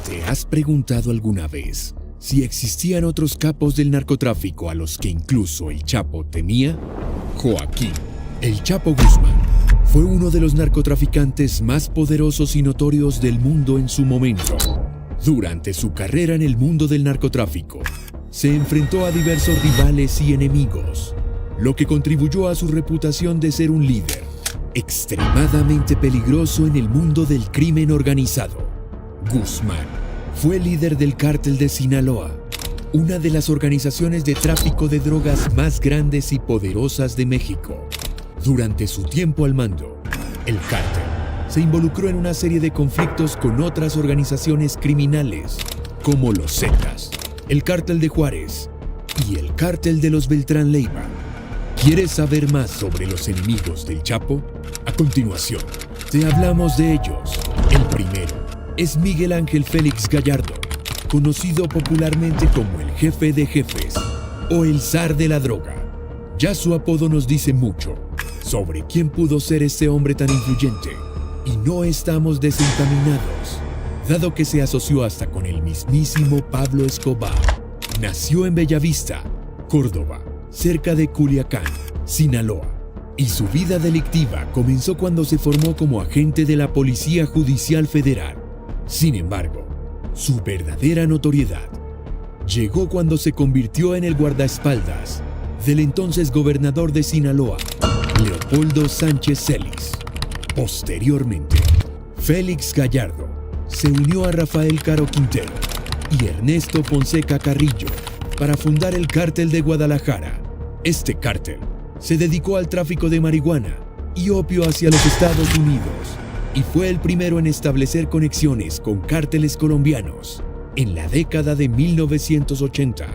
¿Te has preguntado alguna vez si existían otros capos del narcotráfico a los que incluso el Chapo temía? Joaquín El Chapo Guzmán fue uno de los narcotraficantes más poderosos y notorios del mundo en su momento. Durante su carrera en el mundo del narcotráfico, se enfrentó a diversos rivales y enemigos, lo que contribuyó a su reputación de ser un líder extremadamente peligroso en el mundo del crimen organizado. Guzmán fue líder del Cártel de Sinaloa, una de las organizaciones de tráfico de drogas más grandes y poderosas de México. Durante su tiempo al mando, el cártel se involucró en una serie de conflictos con otras organizaciones criminales, como los Zetas, el Cártel de Juárez y el Cártel de los Beltrán Leiva. ¿Quieres saber más sobre los enemigos del Chapo? A continuación, te hablamos de ellos. El primero es Miguel Ángel Félix Gallardo, conocido popularmente como el Jefe de Jefes o el Zar de la Droga. Ya su apodo nos dice mucho sobre quién pudo ser este hombre tan influyente, y no estamos desencaminados, dado que se asoció hasta con el mismísimo Pablo Escobar. Nació en Bellavista, Córdoba, cerca de Culiacán, Sinaloa, y su vida delictiva comenzó cuando se formó como agente de la Policía Judicial Federal. Sin embargo, su verdadera notoriedad llegó cuando se convirtió en el guardaespaldas del entonces gobernador de Sinaloa, Leopoldo Sánchez Celis. Posteriormente, Félix Gallardo se unió a Rafael Caro Quintero y Ernesto Fonseca Carrillo para fundar el Cártel de Guadalajara. Este cártel se dedicó al tráfico de marihuana y opio hacia los Estados Unidos y fue el primero en establecer conexiones con cárteles colombianos en la década de 1980.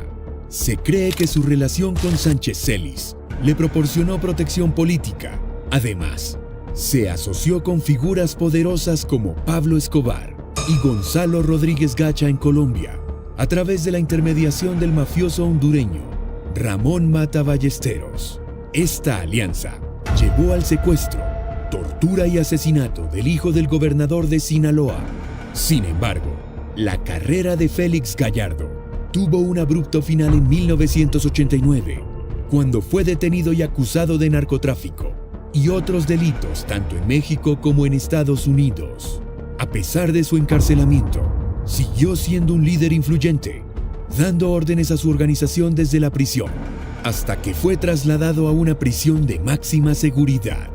Se cree que su relación con Sánchez Celis le proporcionó protección política. Además, se asoció con figuras poderosas como Pablo Escobar y Gonzalo Rodríguez Gacha en Colombia, a través de la intermediación del mafioso hondureño Ramón Mata Ballesteros. Esta alianza llevó al secuestro, tortura y asesinato del hijo del gobernador de Sinaloa. Sin embargo, la carrera de Félix Gallardo tuvo un abrupto final en 1989, cuando fue detenido y acusado de narcotráfico y otros delitos tanto en México como en Estados Unidos. A pesar de su encarcelamiento, siguió siendo un líder influyente, dando órdenes a su organización desde la prisión, hasta que fue trasladado a una prisión de máxima seguridad.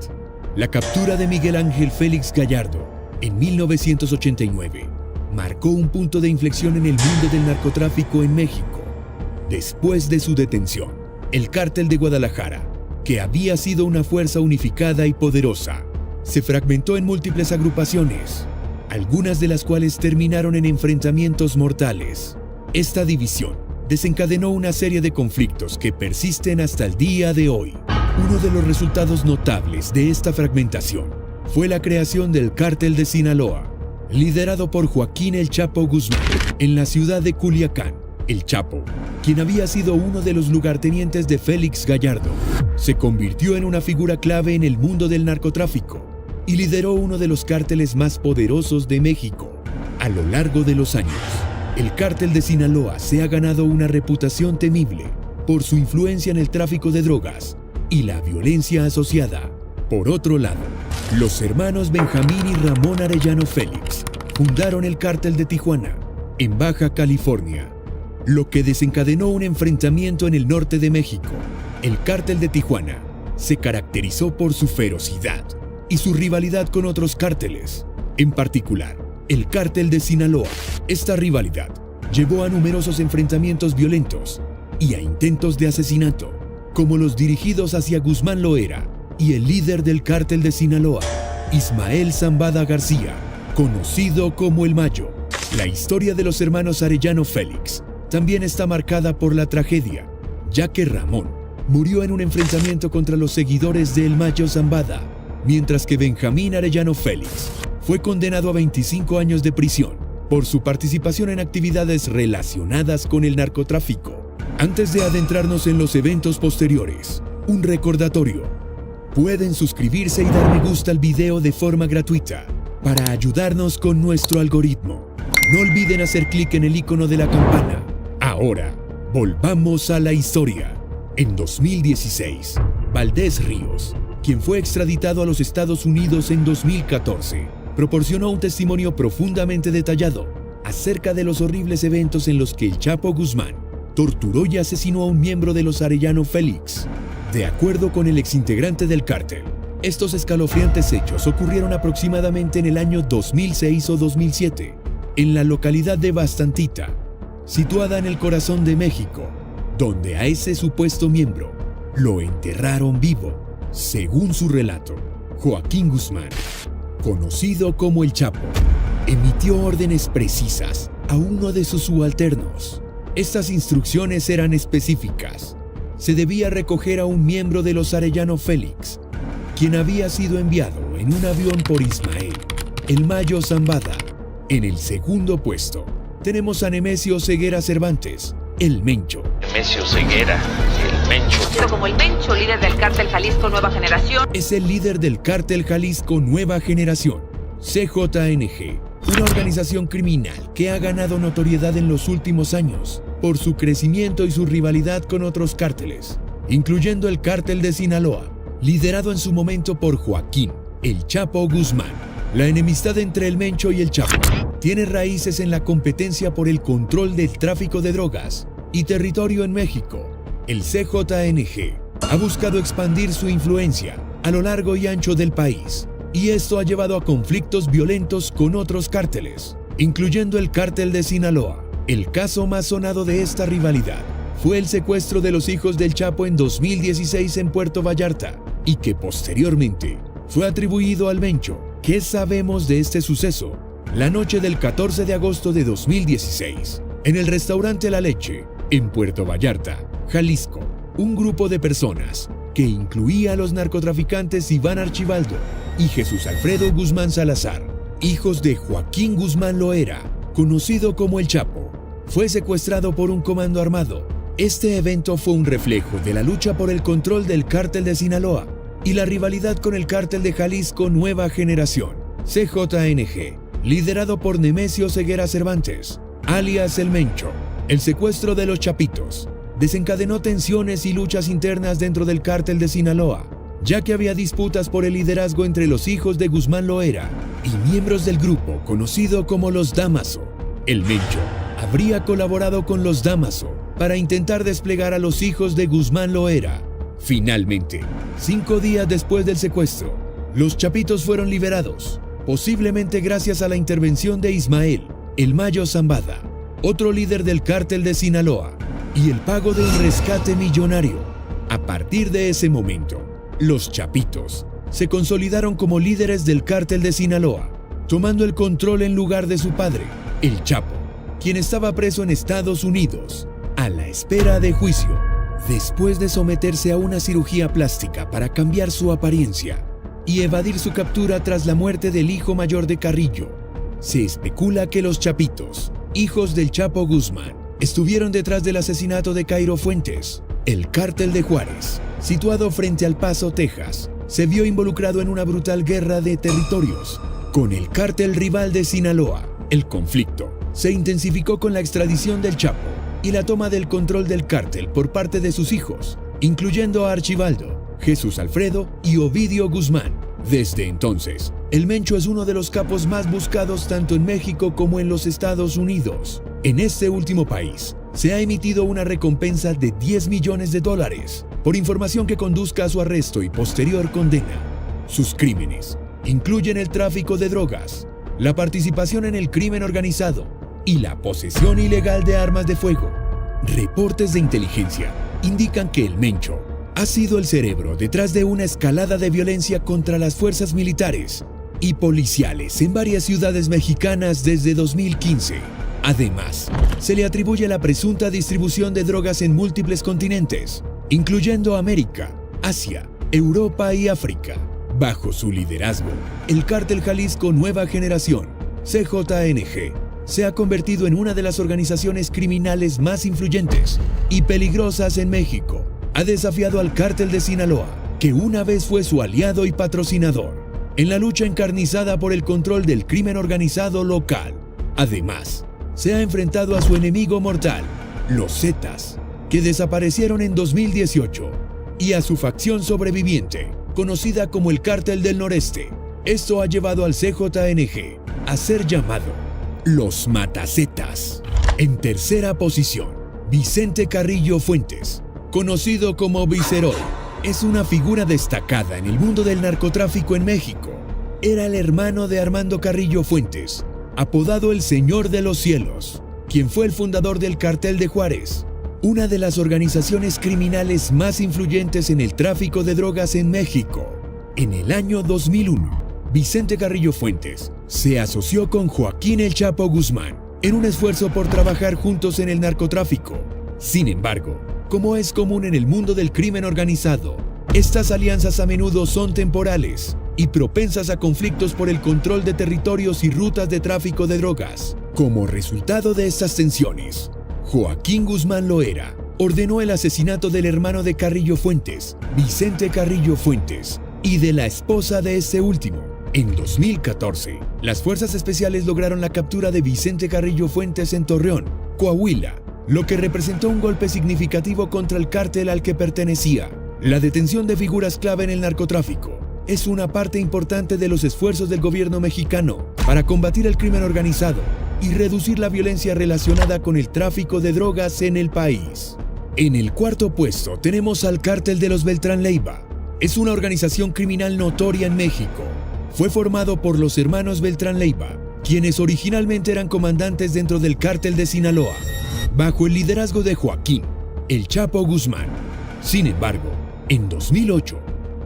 La captura de Miguel Ángel Félix Gallardo en 1989 marcó un punto de inflexión en el mundo del narcotráfico en México. Después de su detención, el Cártel de Guadalajara, que había sido una fuerza unificada y poderosa, se fragmentó en múltiples agrupaciones, algunas de las cuales terminaron en enfrentamientos mortales. Esta división desencadenó una serie de conflictos que persisten hasta el día de hoy. Uno de los resultados notables de esta fragmentación fue la creación del Cártel de Sinaloa, liderado por Joaquín El Chapo Guzmán, en la ciudad de Culiacán. El Chapo, quien había sido uno de los lugartenientes de Félix Gallardo, se convirtió en una figura clave en el mundo del narcotráfico y lideró uno de los cárteles más poderosos de México. A lo largo de los años, el Cártel de Sinaloa se ha ganado una reputación temible por su influencia en el tráfico de drogas y la violencia asociada. Por otro lado, los hermanos Benjamín y Ramón Arellano Félix fundaron el Cártel de Tijuana, en Baja California, lo que desencadenó un enfrentamiento en el norte de México. El Cártel de Tijuana se caracterizó por su ferocidad y su rivalidad con otros cárteles, en particular el Cártel de Sinaloa. Esta rivalidad llevó a numerosos enfrentamientos violentos y a intentos de asesinato, como los dirigidos hacia Guzmán Loera y el líder del Cártel de Sinaloa, Ismael Zambada García, conocido como El Mayo. La historia de los hermanos Arellano Félix también está marcada por la tragedia, ya que Ramón murió en un enfrentamiento contra los seguidores de El Mayo Zambada, mientras que Benjamín Arellano Félix fue condenado a 25 años de prisión por su participación en actividades relacionadas con el narcotráfico. Antes de adentrarnos en los eventos posteriores, un recordatorio: pueden suscribirse y dar me gusta al video de forma gratuita para ayudarnos con nuestro algoritmo. No olviden hacer clic en el icono de la campana. Ahora, volvamos a la historia. En 2016, Valdés Ríos, quien fue extraditado a los Estados Unidos en 2014, proporcionó un testimonio profundamente detallado acerca de los horribles eventos en los que el Chapo Guzmán torturó y asesinó a un miembro de los Arellano Félix. De acuerdo con el exintegrante del cártel, estos escalofriantes hechos ocurrieron aproximadamente en el año 2006 o 2007, en la localidad de Bastantita, situada en el corazón de México, donde a ese supuesto miembro lo enterraron vivo. Según su relato, Joaquín Guzmán, conocido como el Chapo, emitió órdenes precisas a uno de sus subalternos. Estas instrucciones eran específicas. Se debía recoger a un miembro de los Arellano Félix, quien había sido enviado en un avión por Ismael, el Mayo Zambada. En el segundo puesto, tenemos a Nemesio Ceguera Cervantes, el Mencho. Nemesio Ceguera, el Mencho. Conocido como el Mencho, líder del cártel Jalisco Nueva Generación. Es el líder del cártel Jalisco Nueva Generación, CJNG, una organización criminal que ha ganado notoriedad en los últimos años por su crecimiento y su rivalidad con otros cárteles, incluyendo el cártel de Sinaloa, liderado en su momento por Joaquín el Chapo Guzmán. La enemistad entre el Mencho y el Chapo tiene raíces en la competencia por el control del tráfico de drogas y territorio en México. El CJNG ha buscado expandir su influencia a lo largo y ancho del país, y esto ha llevado a conflictos violentos con otros cárteles, incluyendo el cártel de Sinaloa. El caso más sonado de esta rivalidad fue el secuestro de los hijos del Chapo en 2016 en Puerto Vallarta, y que posteriormente fue atribuido al Mencho. ¿Qué sabemos de este suceso? La noche del 14 de agosto de 2016, en el restaurante La Leche, en Puerto Vallarta, Jalisco, un grupo de personas, que incluía a los narcotraficantes Iván Archibaldo y Jesús Alfredo Guzmán Salazar, hijos de Joaquín Guzmán Loera, conocido como el Chapo, fue secuestrado por un comando armado. Este evento fue un reflejo de la lucha por el control del cártel de Sinaloa y la rivalidad con el cártel de Jalisco Nueva Generación, CJNG, liderado por Nemesio Ceguera Cervantes, alias el Mencho. El secuestro de los Chapitos desencadenó tensiones y luchas internas dentro del cártel de Sinaloa, ya que había disputas por el liderazgo entre los hijos de Guzmán Loera y miembros del grupo conocido como los Damaso. El Mencho habría colaborado con los Damaso para intentar desplegar a los hijos de Guzmán Loera. Finalmente, 5 días después del secuestro, los Chapitos fueron liberados, posiblemente gracias a la intervención de Ismael, el Mayo Zambada, otro líder del cártel de Sinaloa, y el pago de un rescate millonario. A partir de ese momento, los Chapitos se consolidaron como líderes del cártel de Sinaloa, tomando el control en lugar de su padre, el Chapo, quien estaba preso en Estados Unidos, a la espera de juicio. Después de someterse a una cirugía plástica para cambiar su apariencia y evadir su captura tras la muerte del hijo mayor de Carrillo, se especula que los Chapitos, hijos del Chapo Guzmán, estuvieron detrás del asesinato de Cairo Fuentes. El cártel de Juárez, situado frente al Paso, Texas, se vio involucrado en una brutal guerra de territorios con el cártel rival de Sinaloa. El conflicto se intensificó con la extradición del Chapo y la toma del control del cártel por parte de sus hijos, incluyendo a Archibaldo, Jesús Alfredo y Ovidio Guzmán. Desde entonces, el Mencho es uno de los capos más buscados tanto en México como en los Estados Unidos. En este último país, se ha emitido una recompensa de $10 millones por información que conduzca a su arresto y posterior condena. Sus crímenes incluyen el tráfico de drogas, la participación en el crimen organizado y la posesión ilegal de armas de fuego. Reportes de inteligencia indican que el Mencho ha sido el cerebro detrás de una escalada de violencia contra las fuerzas militares y policiales en varias ciudades mexicanas desde 2015. Además, se le atribuye la presunta distribución de drogas en múltiples continentes, incluyendo América, Asia, Europa y África. Bajo su liderazgo, el cártel Jalisco Nueva Generación, CJNG, se ha convertido en una de las organizaciones criminales más influyentes y peligrosas en México. Ha desafiado al cártel de Sinaloa, que una vez fue su aliado y patrocinador, en la lucha encarnizada por el control del crimen organizado local. Además, se ha enfrentado a su enemigo mortal, los Zetas, que desaparecieron en 2018, y a su facción sobreviviente, conocida como el Cártel del Noreste. Esto ha llevado al CJNG a ser llamado los Matazetas. En tercera posición, Vicente Carrillo Fuentes, conocido como Viceroy, es una figura destacada en el mundo del narcotráfico en México. Era el hermano de Armando Carrillo Fuentes, apodado el Señor de los Cielos, quien fue el fundador del Cartel de Juárez, una de las organizaciones criminales más influyentes en el tráfico de drogas en México. En el año 2001, Vicente Carrillo Fuentes se asoció con Joaquín El Chapo Guzmán en un esfuerzo por trabajar juntos en el narcotráfico. Sin embargo, como es común en el mundo del crimen organizado, estas alianzas a menudo son temporales y propensas a conflictos por el control de territorios y rutas de tráfico de drogas. Como resultado de estas tensiones, Joaquín Guzmán Loera ordenó el asesinato del hermano de Carrillo Fuentes, Vicente Carrillo Fuentes, y de la esposa de este último. En 2014, las fuerzas especiales lograron la captura de Vicente Carrillo Fuentes en Torreón, Coahuila, lo que representó un golpe significativo contra el cártel al que pertenecía. La detención de figuras clave en el narcotráfico es una parte importante de los esfuerzos del gobierno mexicano para combatir el crimen organizado y reducir la violencia relacionada con el tráfico de drogas en el país. En el cuarto puesto tenemos al Cártel de los Beltrán Leiva. Es una organización criminal notoria en México. Fue formado por los hermanos Beltrán Leiva, quienes originalmente eran comandantes dentro del Cártel de Sinaloa, bajo el liderazgo de Joaquín El Chapo Guzmán. Sin embargo, en 2008,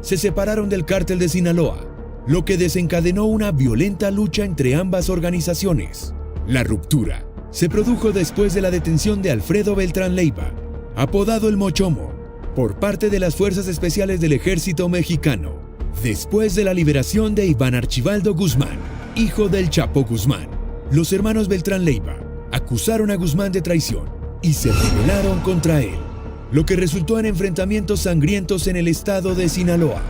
se separaron del Cártel de Sinaloa, lo que desencadenó una violenta lucha entre ambas organizaciones. La ruptura se produjo después de la detención de Alfredo Beltrán Leiva, apodado El Mochomo, por parte de las Fuerzas Especiales del Ejército Mexicano, después de la liberación de Iván Archibaldo Guzmán, hijo del Chapo Guzmán. Los hermanos Beltrán Leiva acusaron a Guzmán de traición y se rebelaron contra él, lo que resultó en enfrentamientos sangrientos en el estado de Sinaloa.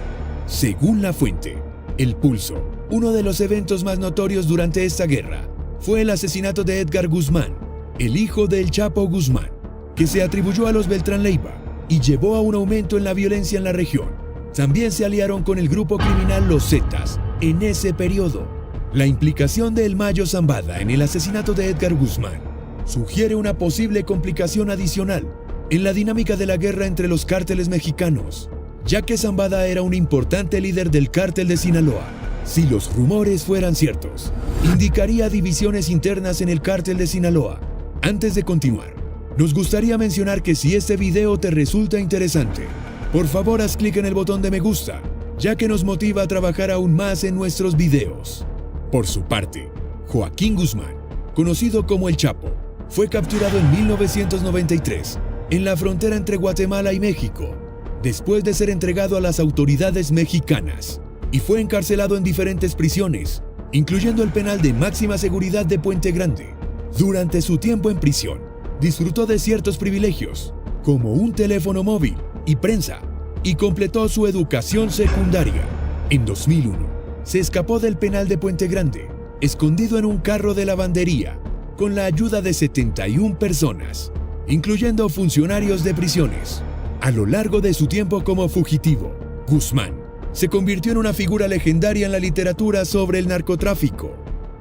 Según la fuente, El Pulso, uno de los eventos más notorios durante esta guerra fue el asesinato de Edgar Guzmán, el hijo del Chapo Guzmán, que se atribuyó a los Beltrán Leiva y llevó a un aumento en la violencia en la región. También se aliaron con el grupo criminal Los Zetas en ese periodo. La implicación de El Mayo Zambada en el asesinato de Edgar Guzmán sugiere una posible complicación adicional en la dinámica de la guerra entre los cárteles mexicanos, ya que Zambada era un importante líder del Cártel de Sinaloa. Si los rumores fueran ciertos, indicaría divisiones internas en el Cártel de Sinaloa. Antes de continuar, nos gustaría mencionar que si este video te resulta interesante, por favor haz clic en el botón de me gusta, ya que nos motiva a trabajar aún más en nuestros videos. Por su parte, Joaquín Guzmán, conocido como El Chapo, fue capturado en 1993 en la frontera entre Guatemala y México, después de ser entregado a las autoridades mexicanas, y fue encarcelado en diferentes prisiones, incluyendo el penal de máxima seguridad de Puente Grande. Durante su tiempo en prisión, disfrutó de ciertos privilegios, como un teléfono móvil y prensa, y completó su educación secundaria. En 2001, se escapó del penal de Puente Grande, escondido en un carro de lavandería, con la ayuda de 71 personas, incluyendo funcionarios de prisiones. A lo largo de su tiempo como fugitivo, Guzmán se convirtió en una figura legendaria en la literatura sobre el narcotráfico.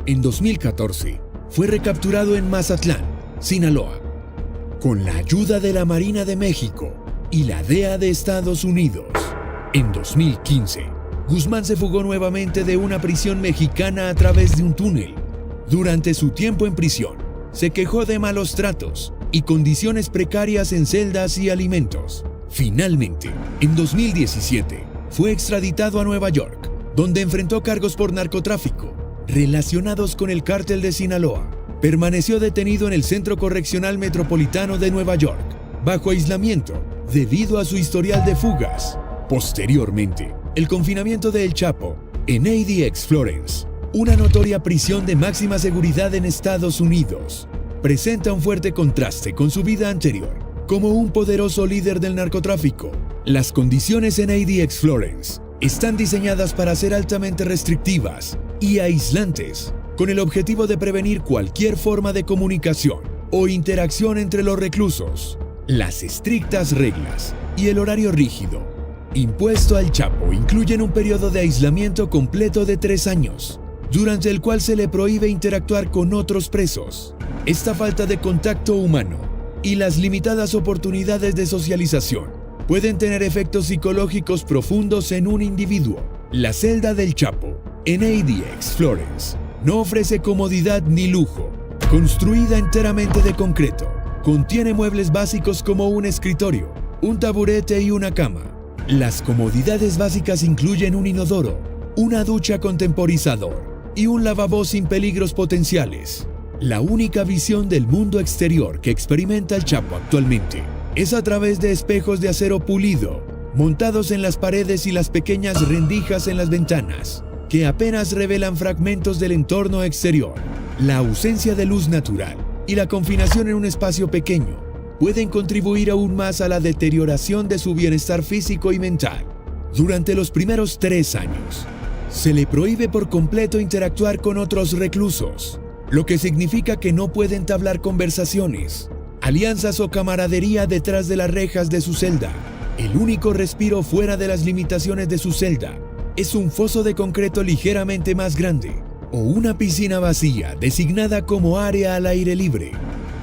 En 2014, fue recapturado en Mazatlán, Sinaloa, con la ayuda de la Marina de México y la DEA de Estados Unidos. En 2015, Guzmán se fugó nuevamente de una prisión mexicana a través de un túnel. Durante su tiempo en prisión, se quejó de malos tratos y condiciones precarias en celdas y alimentos. Finalmente, en 2017, fue extraditado a Nueva York, donde enfrentó cargos por narcotráfico relacionados con el Cártel de Sinaloa. Permaneció detenido en el Centro Correccional Metropolitano de Nueva York, bajo aislamiento, debido a su historial de fugas. Posteriormente, el confinamiento de El Chapo en ADX Florence, una notoria prisión de máxima seguridad en Estados Unidos, presenta un fuerte contraste con su vida anterior como un poderoso líder del narcotráfico. Las condiciones en ADX Florence están diseñadas para ser altamente restrictivas y aislantes, con el objetivo de prevenir cualquier forma de comunicación o interacción entre los reclusos. Las estrictas reglas y el horario rígido impuesto al Chapo incluyen un periodo de aislamiento completo de 3 años, durante el cual se le prohíbe interactuar con otros presos. Esta falta de contacto humano y las limitadas oportunidades de socialización pueden tener efectos psicológicos profundos en un individuo. La celda del Chapo, en ADX Florence, no ofrece comodidad ni lujo. Construida enteramente de concreto, contiene muebles básicos como un escritorio, un taburete y una cama. Las comodidades básicas incluyen un inodoro, una ducha con temporizador y un lavabo sin peligros potenciales. La única visión del mundo exterior que experimenta el Chapo actualmente es a través de espejos de acero pulido, montados en las paredes y las pequeñas rendijas en las ventanas, que apenas revelan fragmentos del entorno exterior. La ausencia de luz natural y la confinación en un espacio pequeño pueden contribuir aún más a la deterioración de su bienestar físico y mental. Durante los primeros 3 años, se le prohíbe por completo interactuar con otros reclusos, lo que significa que no puede entablar conversaciones, alianzas o camaradería detrás de las rejas de su celda. El único respiro fuera de las limitaciones de su celda es un foso de concreto ligeramente más grande o una piscina vacía designada como área al aire libre.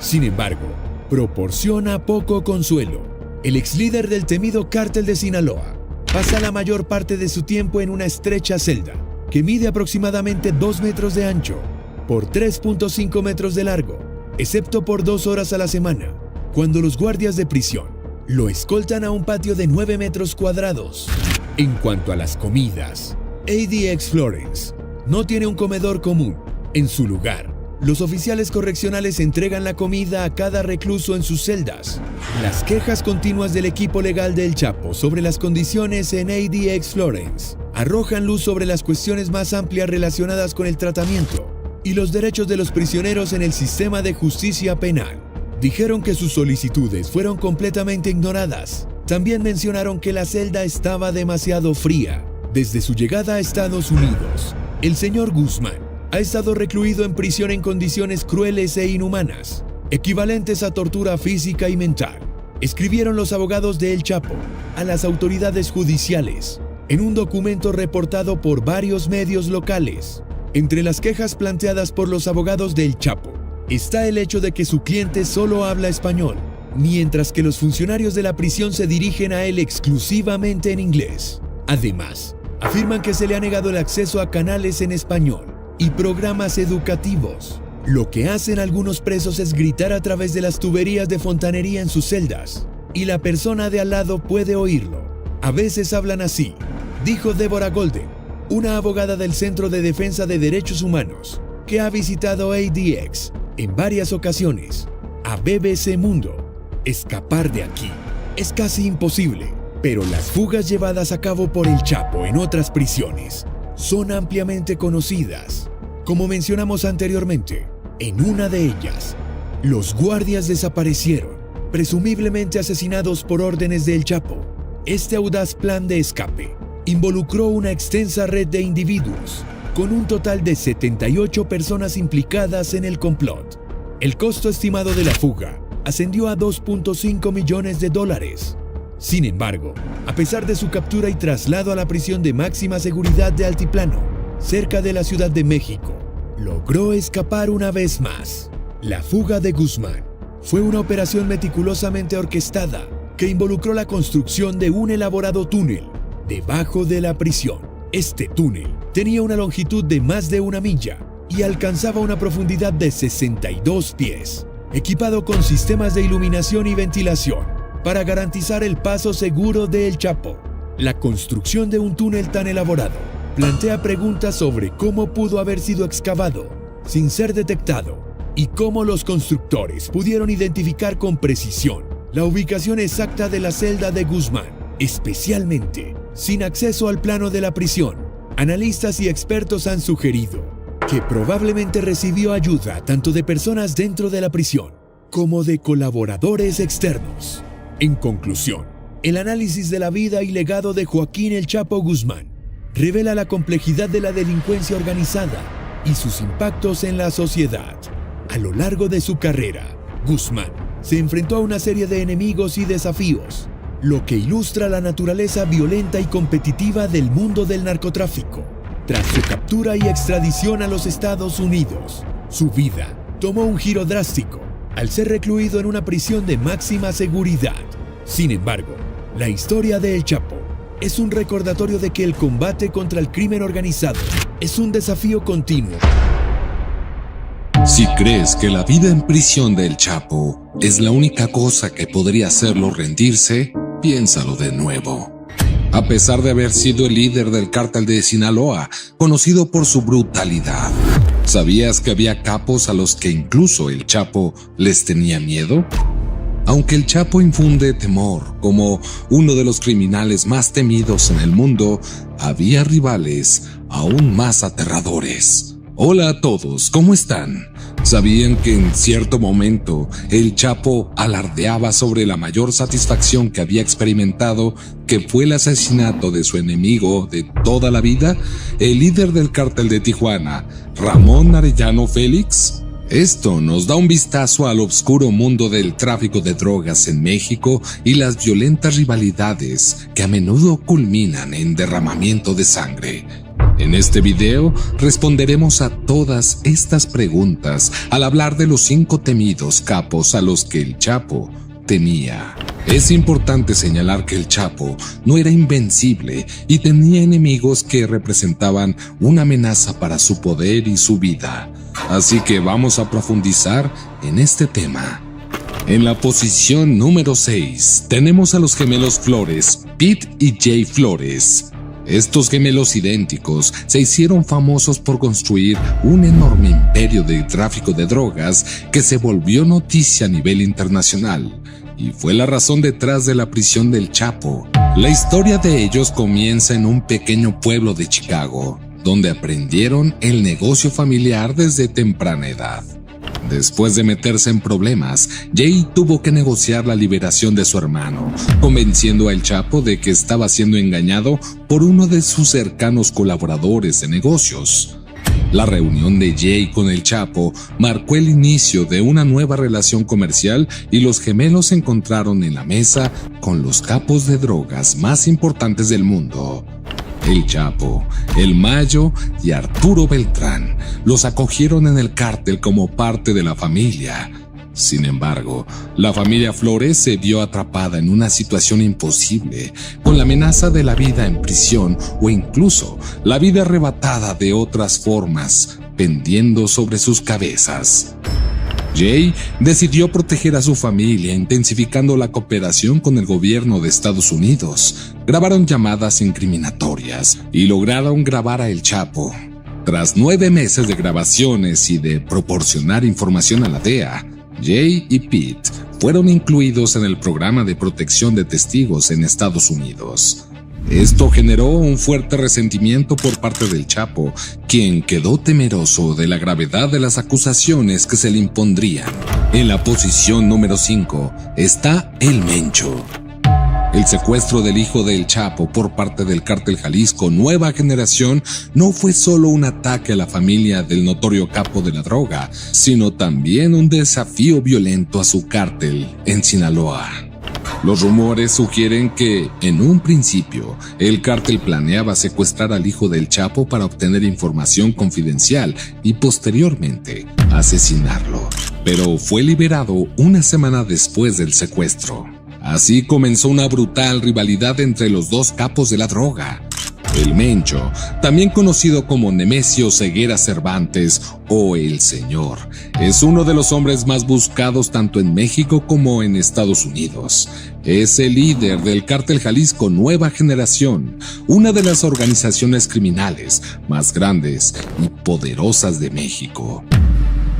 Sin embargo, proporciona poco consuelo. El ex líder del temido cártel de Sinaloa pasa la mayor parte de su tiempo en una estrecha celda que mide aproximadamente 2 metros de ancho por 3.5 metros de largo, excepto por 2 horas a la semana, cuando los guardias de prisión lo escoltan a un patio de 9 metros cuadrados. En cuanto a las comidas, ADX Florence no tiene un comedor común. En su lugar, los oficiales correccionales entregan la comida a cada recluso en sus celdas. Las quejas continuas del equipo legal del Chapo sobre las condiciones en ADX Florence arrojan luz sobre las cuestiones más amplias relacionadas con el tratamiento y los derechos de los prisioneros en el sistema de justicia penal. Dijeron que sus solicitudes fueron completamente ignoradas. También mencionaron que la celda estaba demasiado fría. Desde su llegada a Estados Unidos, el señor Guzmán ha estado recluido en prisión en condiciones crueles e inhumanas, equivalentes a tortura física y mental, escribieron los abogados de El Chapo a las autoridades judiciales en un documento reportado por varios medios locales. Entre las quejas planteadas por los abogados de El Chapo está el hecho de que su cliente solo habla español, mientras que los funcionarios de la prisión se dirigen a él exclusivamente en inglés. Además, afirman que se le ha negado el acceso a canales en español y programas educativos. Lo que hacen algunos presos es gritar a través de las tuberías de fontanería en sus celdas, y la persona de al lado puede oírlo. A veces hablan así, dijo Deborah Golden, una abogada del Centro de Defensa de Derechos Humanos, que ha visitado ADX en varias ocasiones. A BBC Mundo, escapar de aquí es casi imposible, pero las fugas llevadas a cabo por el Chapo en otras prisiones son ampliamente conocidas. Como mencionamos anteriormente, en una de ellas, los guardias desaparecieron, presumiblemente asesinados por órdenes del Chapo. Este audaz plan de escape involucró una extensa red de individuos, con un total de 78 personas implicadas en el complot. El costo estimado de la fuga ascendió a $2.5 millones. Sin embargo, a pesar de su captura y traslado a la prisión de máxima seguridad de Altiplano, cerca de la Ciudad de México, logró escapar una vez más. La fuga de Guzmán fue una operación meticulosamente orquestada que involucró la construcción de un elaborado túnel debajo de la prisión. Este túnel tenía una longitud de más de 1 milla y alcanzaba una profundidad de 62 pies, equipado con sistemas de iluminación y ventilación para garantizar el paso seguro de El Chapo. La construcción de un túnel tan elaborado plantea preguntas sobre cómo pudo haber sido excavado sin ser detectado y cómo los constructores pudieron identificar con precisión la ubicación exacta de la celda de Guzmán, especialmente sin acceso al plano de la prisión. Analistas y expertos han sugerido que probablemente recibió ayuda tanto de personas dentro de la prisión como de colaboradores externos. En conclusión, el análisis de la vida y legado de Joaquín El Chapo Guzmán revela la complejidad de la delincuencia organizada y sus impactos en la sociedad. A lo largo de su carrera, Guzmán se enfrentó a una serie de enemigos y desafíos, lo que ilustra la naturaleza violenta y competitiva del mundo del narcotráfico. Tras su captura y extradición a los Estados Unidos, su vida tomó un giro drástico al ser recluido en una prisión de máxima seguridad. Sin embargo, la historia de El Chapo es un recordatorio de que el combate contra el crimen organizado es un desafío continuo. Si crees que la vida en prisión de El Chapo es la única cosa que podría hacerlo rendirse, piénsalo de nuevo. A pesar de haber sido el líder del cártel de Sinaloa, conocido por su brutalidad, ¿sabías que había capos a los que incluso El Chapo les tenía miedo? Aunque El Chapo infunde temor como uno de los criminales más temidos en el mundo, había rivales aún más aterradores. Hola a todos, ¿cómo están? ¿Sabían que en cierto momento El Chapo alardeaba sobre la mayor satisfacción que había experimentado, que fue el asesinato de su enemigo de toda la vida, el líder del cártel de Tijuana, Ramón Arellano Félix? Esto nos da un vistazo al oscuro mundo del tráfico de drogas en México y las violentas rivalidades que a menudo culminan en derramamiento de sangre. En este video responderemos a todas estas preguntas al hablar de los 5 temidos capos a los que El Chapo temía. Es importante señalar que El Chapo no era invencible y tenía enemigos que representaban una amenaza para su poder y su vida. Así que vamos a profundizar en este tema. En la posición número 6 tenemos a los gemelos Flores, Pete y Jay Flores. Estos gemelos idénticos se hicieron famosos por construir un enorme imperio de tráfico de drogas que se volvió noticia a nivel internacional y fue la razón detrás de la prisión del Chapo. La historia de ellos comienza en un pequeño pueblo de Chicago, donde aprendieron el negocio familiar desde temprana edad. Después de meterse en problemas, Jay tuvo que negociar la liberación de su hermano, convenciendo a El Chapo de que estaba siendo engañado por uno de sus cercanos colaboradores de negocios. La reunión de Jay con El Chapo marcó el inicio de una nueva relación comercial y los gemelos se encontraron en la mesa con los capos de drogas más importantes del mundo. El Chapo, El Mayo y Arturo Beltrán los acogieron en el cártel como parte de la familia. Sin embargo, la familia Flores se vio atrapada en una situación imposible, con la amenaza de la vida en prisión o incluso la vida arrebatada de otras formas, pendiendo sobre sus cabezas. Jay decidió proteger a su familia intensificando la cooperación con el gobierno de Estados Unidos. Grabaron llamadas incriminatorias y lograron grabar a El Chapo. Tras 9 meses de grabaciones y de proporcionar información a la DEA, Jay y Pete fueron incluidos en el programa de protección de testigos en Estados Unidos. Esto generó un fuerte resentimiento por parte del Chapo, quien quedó temeroso de la gravedad de las acusaciones que se le impondrían. En la posición número 5 está El Mencho. El secuestro del hijo del Chapo por parte del cártel Jalisco Nueva Generación no fue solo un ataque a la familia del notorio capo de la droga, sino también un desafío violento a su cártel en Sinaloa. Los rumores sugieren que, en un principio, el cártel planeaba secuestrar al hijo del Chapo para obtener información confidencial y posteriormente asesinarlo, pero fue liberado una semana después del secuestro. Así comenzó una brutal rivalidad entre los dos capos de la droga. El Mencho, también conocido como Nemesio Ceguera Cervantes o El Señor, es uno de los hombres más buscados tanto en México como en Estados Unidos. Es el líder del cártel Jalisco Nueva Generación, una de las organizaciones criminales más grandes y poderosas de México.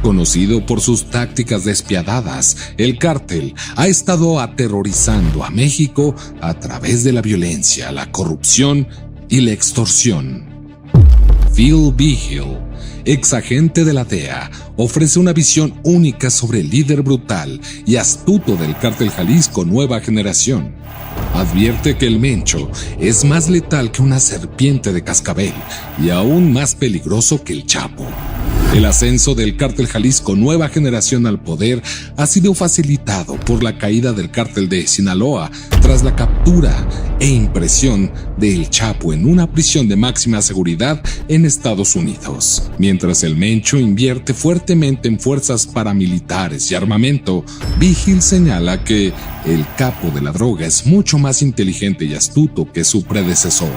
Conocido por sus tácticas despiadadas, el cártel ha estado aterrorizando a México a través de la violencia, la corrupción y la extorsión. Phil Vigil, exagente de la DEA, ofrece una visión única sobre el líder brutal y astuto del cártel Jalisco Nueva Generación. Advierte que el Mencho es más letal que una serpiente de cascabel y aún más peligroso que el Chapo. El ascenso del Cártel Jalisco Nueva Generación al poder ha sido facilitado por la caída del Cártel de Sinaloa tras la captura e impresión de El Chapo en una prisión de máxima seguridad en Estados Unidos. Mientras el Mencho invierte fuertemente en fuerzas paramilitares y armamento, Vigil señala que el capo de la droga es mucho más inteligente y astuto que su predecesor.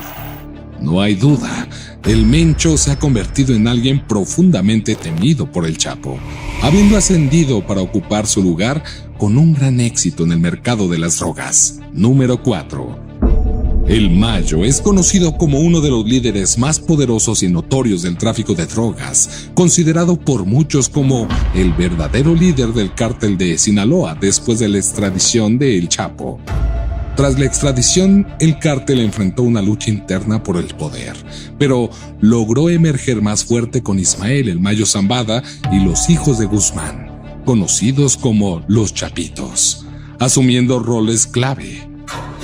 No hay duda, el Mencho se ha convertido en alguien profundamente temido por el Chapo, habiendo ascendido para ocupar su lugar con un gran éxito en el mercado de las drogas. Número 4. El Mayo es conocido como uno de los líderes más poderosos y notorios del tráfico de drogas, considerado por muchos como el verdadero líder del cártel de Sinaloa después de la extradición de El Chapo. Tras la extradición, el cártel enfrentó una lucha interna por el poder, pero logró emerger más fuerte con Ismael El Mayo Zambada y los hijos de Guzmán, conocidos como los Chapitos, asumiendo roles clave.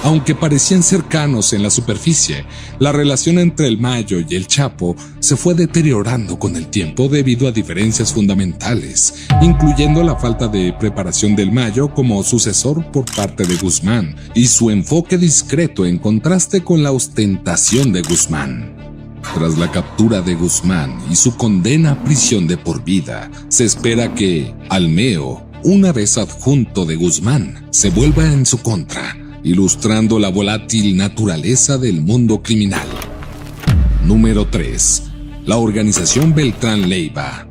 Aunque parecían cercanos en la superficie, la relación entre el Mayo y el Chapo se fue deteriorando con el tiempo debido a diferencias fundamentales, incluyendo la falta de preparación del Mayo como sucesor por parte de Guzmán y su enfoque discreto en contraste con la ostentación de Guzmán. Tras la captura de Guzmán y su condena a prisión de por vida, se espera que Almeo, una vez adjunto de Guzmán, se vuelva en su contra, ilustrando la volátil naturaleza del mundo criminal. Número 3. La organización Beltrán Leiva,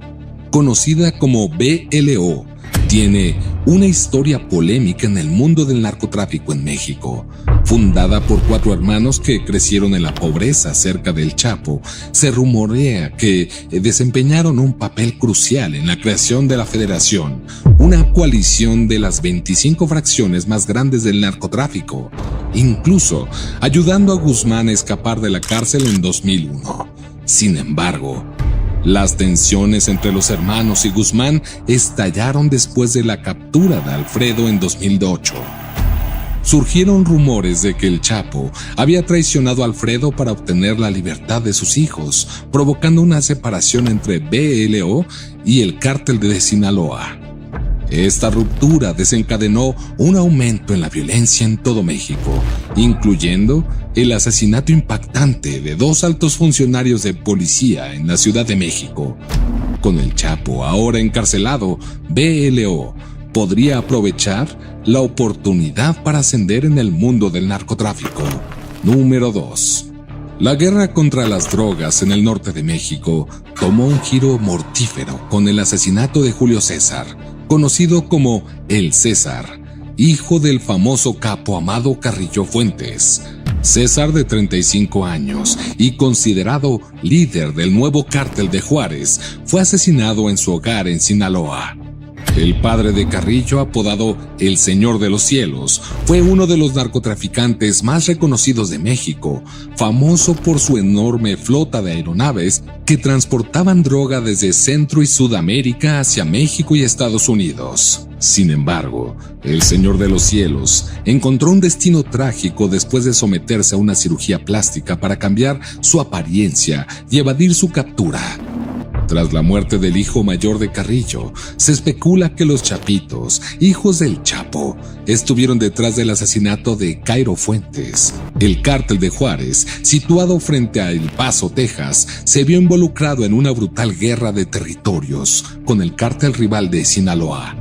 conocida como BLO, tiene una historia polémica en el mundo del narcotráfico en México. Fundada por 4 hermanos que crecieron en la pobreza cerca del Chapo, se rumorea que desempeñaron un papel crucial en la creación de la Federación, una coalición de las 25 fracciones más grandes del narcotráfico, incluso ayudando a Guzmán a escapar de la cárcel en 2001. Sin embargo, las tensiones entre los hermanos y Guzmán estallaron después de la captura de Alfredo en 2008. Surgieron rumores de que el Chapo había traicionado a Alfredo para obtener la libertad de sus hijos, provocando una separación entre BLO y el cártel de Sinaloa. Esta ruptura desencadenó un aumento en la violencia en todo México, incluyendo el asesinato impactante de 2 altos funcionarios de policía en la Ciudad de México. Con el Chapo ahora encarcelado, BLO podría aprovechar la oportunidad para ascender en el mundo del narcotráfico. Número 2. La guerra contra las drogas en el norte de México tomó un giro mortífero con el asesinato de Julio César, conocido como El César, hijo del famoso capo Amado Carrillo Fuentes. César, de 35 años y considerado líder del nuevo cártel de Juárez, fue asesinado en su hogar en Sinaloa. El padre de Carrillo, apodado El Señor de los Cielos, fue uno de los narcotraficantes más reconocidos de México, famoso por su enorme flota de aeronaves que transportaban droga desde Centro y Sudamérica hacia México y Estados Unidos. Sin embargo, El Señor de los Cielos encontró un destino trágico después de someterse a una cirugía plástica para cambiar su apariencia y evadir su captura. Tras la muerte del hijo mayor de Carrillo, se especula que los Chapitos, hijos del Chapo, estuvieron detrás del asesinato de Cairo Fuentes. El cártel de Juárez, situado frente a El Paso, Texas, se vio involucrado en una brutal guerra de territorios con el cártel rival de Sinaloa.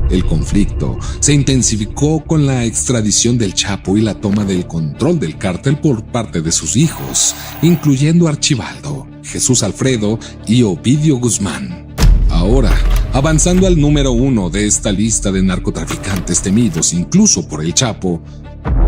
El conflicto se intensificó con la extradición del Chapo y la toma del control del cártel por parte de sus hijos, incluyendo Archibaldo, Jesús Alfredo y Ovidio Guzmán. Ahora, avanzando al número 1 de esta lista de narcotraficantes temidos incluso por el Chapo,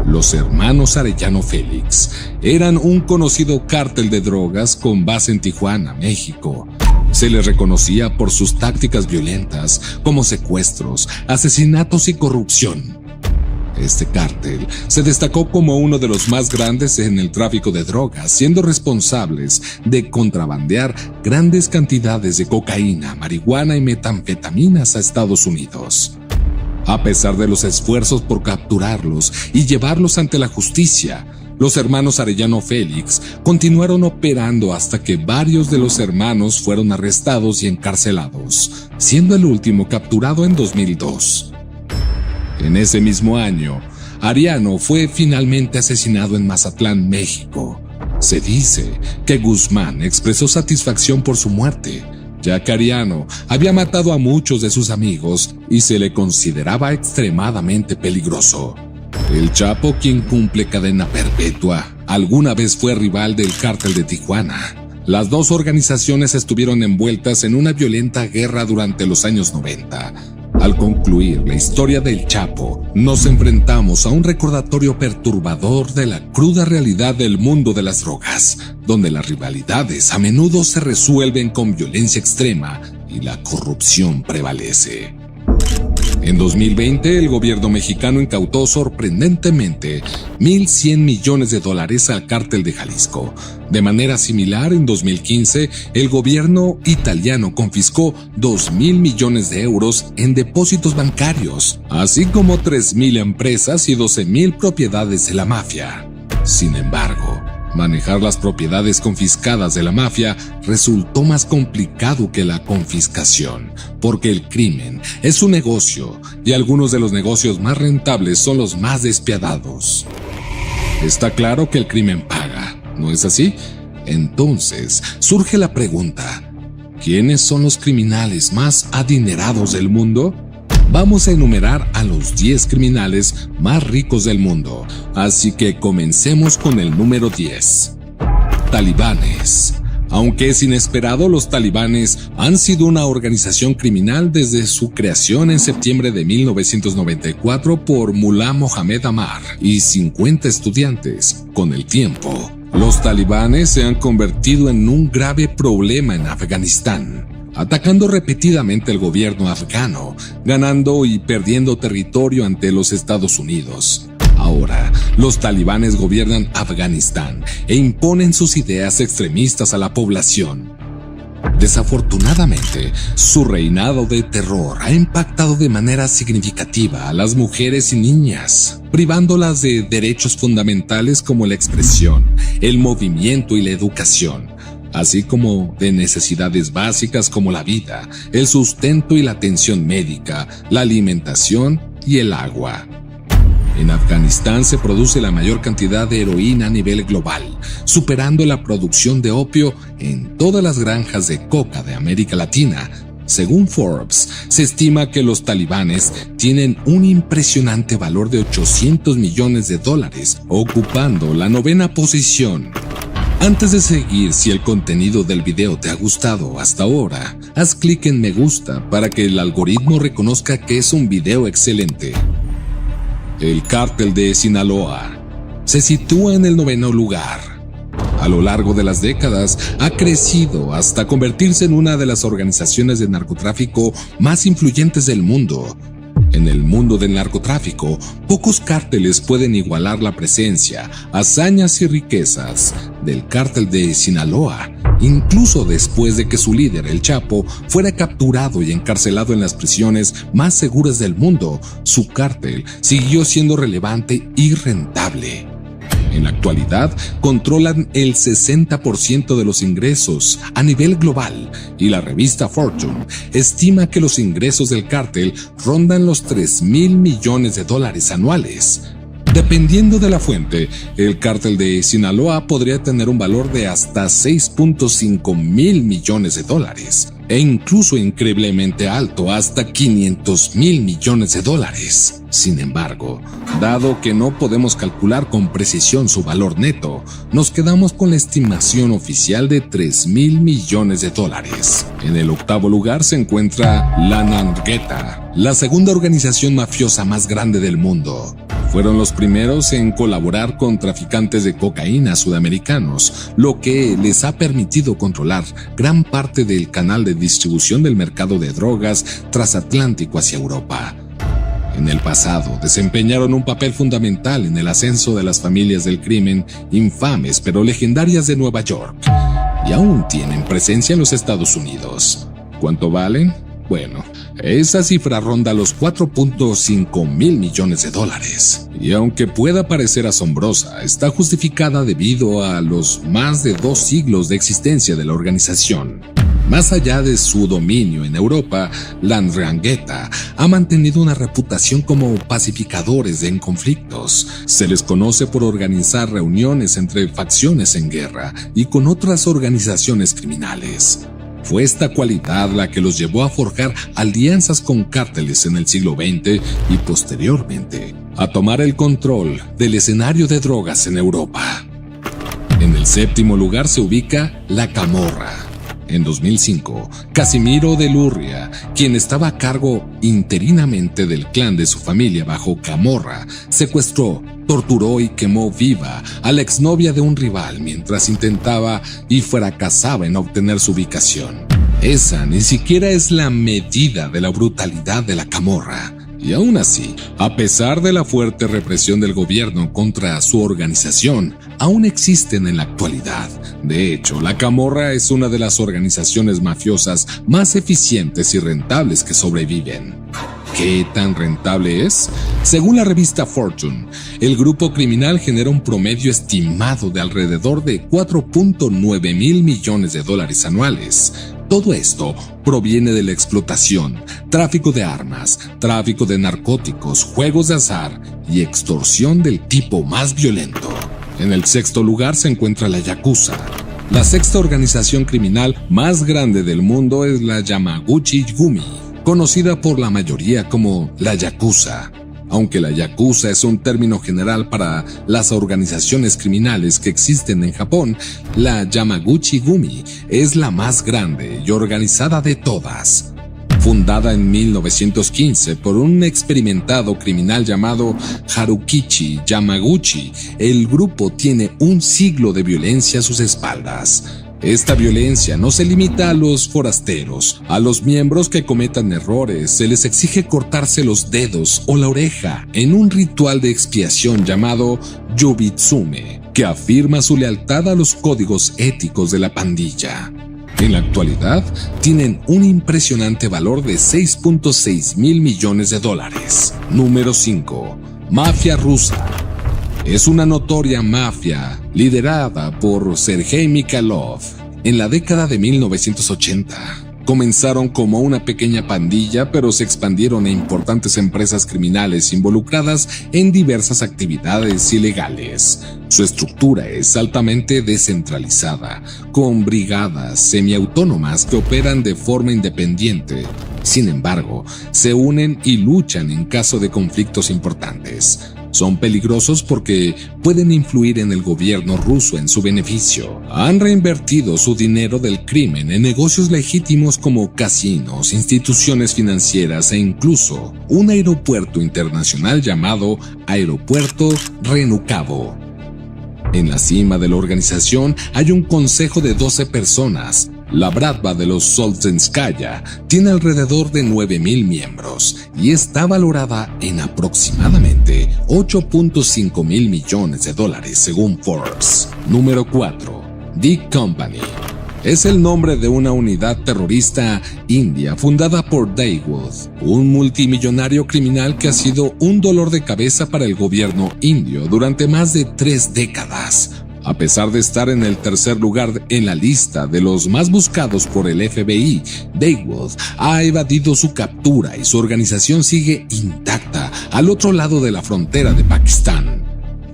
los hermanos Arellano Félix eran un conocido cártel de drogas con base en Tijuana, México. Se les reconocía por sus tácticas violentas como secuestros, asesinatos y corrupción. Este cártel se destacó como uno de los más grandes en el tráfico de drogas, siendo responsables de contrabandear grandes cantidades de cocaína, marihuana y metanfetaminas a Estados Unidos. A pesar de los esfuerzos por capturarlos y llevarlos ante la justicia, Los hermanos Arellano Félix continuaron operando hasta que varios de los hermanos fueron arrestados y encarcelados, siendo el último capturado en 2002. En ese mismo año, Arellano fue finalmente asesinado en Mazatlán, México. Se dice que Guzmán expresó satisfacción por su muerte, ya que Arellano había matado a muchos de sus amigos y se le consideraba extremadamente peligroso. El Chapo, quien cumple cadena perpetua, alguna vez fue rival del Cártel de Tijuana. Las dos organizaciones estuvieron envueltas en una violenta guerra durante los años 90. Al concluir la historia del Chapo, nos enfrentamos a un recordatorio perturbador de la cruda realidad del mundo de las drogas, donde las rivalidades a menudo se resuelven con violencia extrema y la corrupción prevalece. En 2020, el gobierno mexicano incautó sorprendentemente $1,100 millones al Cártel de Jalisco. De manera similar, en 2015, el gobierno italiano confiscó 2,000 millones de euros en depósitos bancarios, así como 3,000 empresas y 12,000 propiedades de la mafia. Sin embargo, manejar las propiedades confiscadas de la mafia resultó más complicado que la confiscación, porque el crimen es un negocio y algunos de los negocios más rentables son los más despiadados. Está claro que el crimen paga, ¿no es así? Entonces surge la pregunta: ¿quiénes son los criminales más adinerados del mundo? Vamos a enumerar a los 10 criminales más ricos del mundo, así que comencemos con el número 10. Talibanes. Aunque es inesperado, los talibanes han sido una organización criminal desde su creación en septiembre de 1994 por Mullah Mohammed Ammar y 50 estudiantes. Con el tiempo, los talibanes se han convertido en un grave problema en Afganistán, atacando repetidamente al gobierno afgano, ganando y perdiendo territorio ante los Estados Unidos. Ahora, los talibanes gobiernan Afganistán e imponen sus ideas extremistas a la población. Desafortunadamente, su reinado de terror ha impactado de manera significativa a las mujeres y niñas, privándolas de derechos fundamentales como la expresión, el movimiento y la educación, así como de necesidades básicas como la vida, el sustento y la atención médica, la alimentación y el agua. En Afganistán se produce la mayor cantidad de heroína a nivel global, superando la producción de opio en todas las granjas de coca de América Latina. Según Forbes, se estima que los talibanes tienen un impresionante valor de $800 millones, ocupando la 9ª posición. Antes de seguir, si el contenido del video te ha gustado hasta ahora, haz clic en me gusta para que el algoritmo reconozca que es un video excelente. El Cártel de Sinaloa se sitúa en el 9º lugar. A lo largo de las décadas ha crecido hasta convertirse en una de las organizaciones de narcotráfico más influyentes del mundo. En el mundo del narcotráfico, pocos cárteles pueden igualar la presencia, hazañas y riquezas del Cártel de Sinaloa, incluso después de que su líder, el Chapo, fuera capturado y encarcelado en las prisiones más seguras del mundo. Su cártel siguió siendo relevante y rentable. En la actualidad, controlan el 60% de los ingresos a nivel global y la revista Fortune estima que los ingresos del cártel rondan los $3,000 millones anuales. Dependiendo de la fuente, el Cártel de Sinaloa podría tener un valor de hasta $6.5 mil millones, e incluso increíblemente alto, hasta $500 mil millones. Sin embargo, dado que no podemos calcular con precisión su valor neto, nos quedamos con la estimación oficial de $3,000 millones. En el 8º lugar se encuentra la Ndrangheta, la segunda organización mafiosa más grande del mundo. Fueron los primeros en colaborar con traficantes de cocaína sudamericanos, lo que les ha permitido controlar gran parte del canal de distribución del mercado de drogas transatlántico hacia Europa. En el pasado desempeñaron un papel fundamental en el ascenso de las familias del crimen infames pero legendarias de Nueva York, y aún tienen presencia en los Estados Unidos. ¿Cuánto valen? Bueno, esa cifra ronda los 4.5 mil millones de dólares. Y aunque pueda parecer asombrosa, está justificada debido a los más de 2 siglos de existencia de la organización. Más allá de su dominio en Europa, la 'Ndrangheta ha mantenido una reputación como pacificadores en conflictos. Se les conoce por organizar reuniones entre facciones en guerra y con otras organizaciones criminales. Fue esta cualidad la que los llevó a forjar alianzas con cárteles en el siglo XX y posteriormente a tomar el control del escenario de drogas en Europa. En el 7º lugar se ubica la Camorra. En 2005, Casimiro de Lurria, quien estaba a cargo interinamente del clan de su familia bajo Camorra, secuestró, torturó y quemó viva a la exnovia de un rival mientras intentaba y fracasaba en obtener su ubicación. Esa ni siquiera es la medida de la brutalidad de la Camorra. Y aún así, a pesar de la fuerte represión del gobierno contra su organización, aún existen en la actualidad. De hecho, la Camorra es una de las organizaciones mafiosas más eficientes y rentables que sobreviven. ¿Qué tan rentable es? Según la revista Fortune, el grupo criminal genera un promedio estimado de alrededor de 4.9 mil millones de dólares anuales. Todo esto proviene de la explotación, tráfico de armas, tráfico de narcóticos, juegos de azar y extorsión del tipo más violento. En el 6º lugar se encuentra la Yakuza. La 6ª organización criminal más grande del mundo es la Yamaguchi-gumi, conocida por la mayoría como la Yakuza. Aunque la Yakuza es un término general para las organizaciones criminales que existen en Japón, la Yamaguchi-gumi es la más grande y organizada de todas. Fundada en 1915 por un experimentado criminal llamado Harukichi Yamaguchi, el grupo tiene un siglo de violencia a sus espaldas. Esta violencia no se limita a los forasteros. A los miembros que cometan errores se les exige cortarse los dedos o la oreja en un ritual de expiación llamado Yubitsume, que afirma su lealtad a los códigos éticos de la pandilla. En la actualidad, tienen un impresionante valor de 6.6 mil millones de dólares. Número 5. Mafia rusa. Es una notoria mafia liderada por Sergei Mikhailov. En la década de 1980, comenzaron como una pequeña pandilla, pero se expandieron a importantes empresas criminales involucradas en diversas actividades ilegales. Su estructura es altamente descentralizada, con brigadas semiautónomas que operan de forma independiente. Sin embargo, se unen y luchan en caso de conflictos importantes. Son peligrosos porque pueden influir en el gobierno ruso en su beneficio. Han reinvertido su dinero del crimen en negocios legítimos como casinos, instituciones financieras e incluso un aeropuerto internacional llamado Aeropuerto Renucavo. En la cima de la organización hay un consejo de 12 personas. La Bratva de los Solzhenskaya tiene alrededor de 9,000 miembros y está valorada en aproximadamente 8.5 mil millones de dólares según Forbes. Número 4. D Company. Es el nombre de una unidad terrorista india fundada por Dawood, un multimillonario criminal que ha sido un dolor de cabeza para el gobierno indio durante más de 3 décadas. A pesar de estar en el tercer lugar en la lista de los más buscados por el FBI, Dawood ha evadido su captura y su organización sigue intacta al otro lado de la frontera de Pakistán.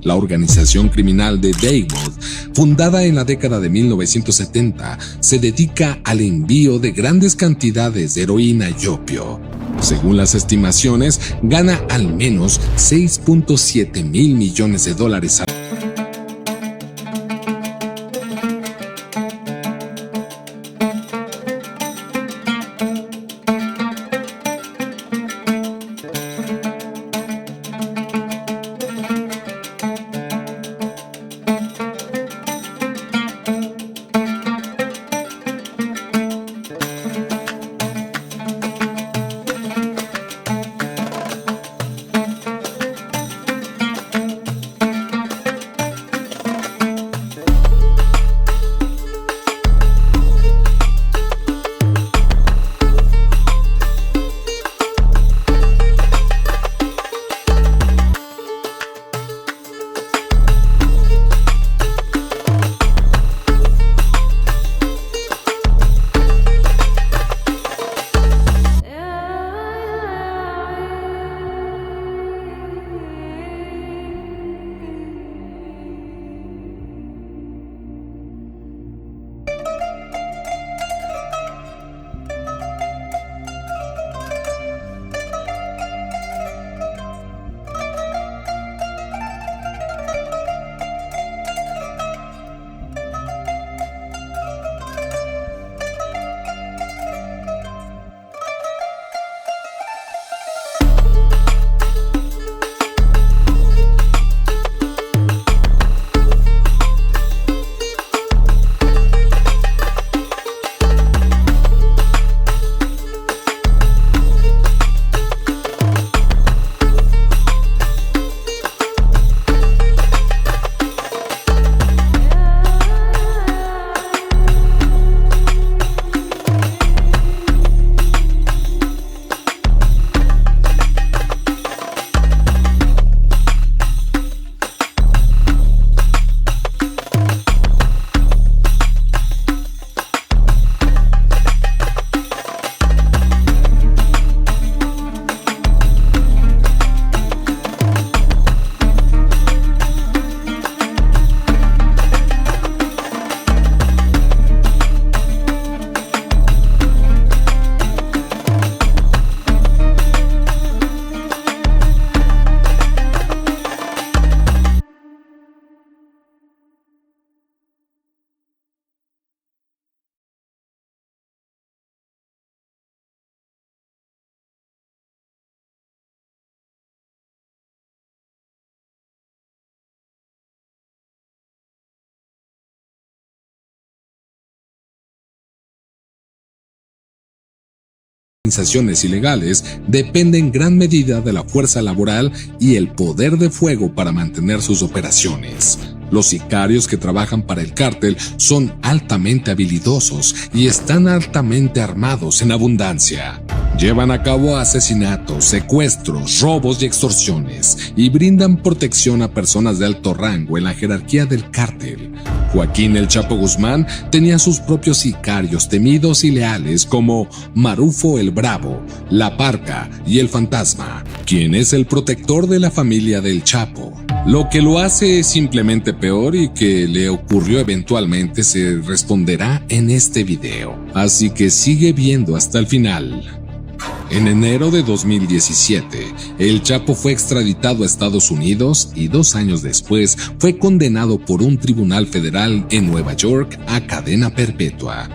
La organización criminal de Dawood, fundada en la década de 1970, se dedica al envío de grandes cantidades de heroína y opio. Según las estimaciones, gana al menos 6.7 mil millones de dólares al año. organizaciones ilegales depende en gran medida de la fuerza laboral y el poder de fuego para mantener sus operaciones. Los sicarios que trabajan para el cártel son altamente habilidosos y están altamente armados en abundancia. Llevan a cabo asesinatos, secuestros, robos y extorsiones y brindan protección a personas de alto rango en la jerarquía del cártel. Joaquín El Chapo Guzmán tenía sus propios sicarios temidos y leales como Marufo el Bravo, La Parca y El Fantasma, quien es el protector de la familia del Chapo. Lo que lo hace simplemente peor y que le ocurrió eventualmente se responderá en este video, así que sigue viendo hasta el final. En enero de 2017, El Chapo fue extraditado a Estados Unidos y 2 años después fue condenado por un tribunal federal en Nueva York a cadena perpetua.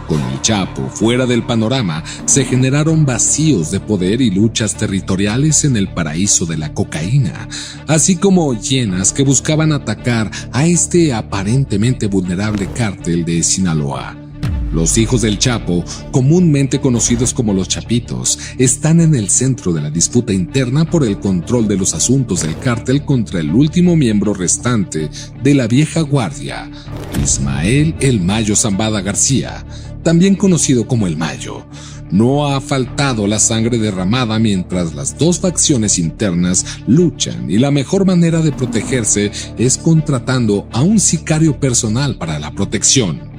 Con El Chapo fuera del panorama, se generaron vacíos de poder y luchas territoriales en el paraíso de la cocaína, así como hienas que buscaban atacar a este aparentemente vulnerable cártel de Sinaloa. Los hijos del Chapo, comúnmente conocidos como los Chapitos, están en el centro de la disputa interna por el control de los asuntos del cártel contra el último miembro restante de la vieja guardia, Ismael El Mayo Zambada García, también conocido como El Mayo. No ha faltado la sangre derramada mientras las dos facciones internas luchan y la mejor manera de protegerse es contratando a un sicario personal para la protección.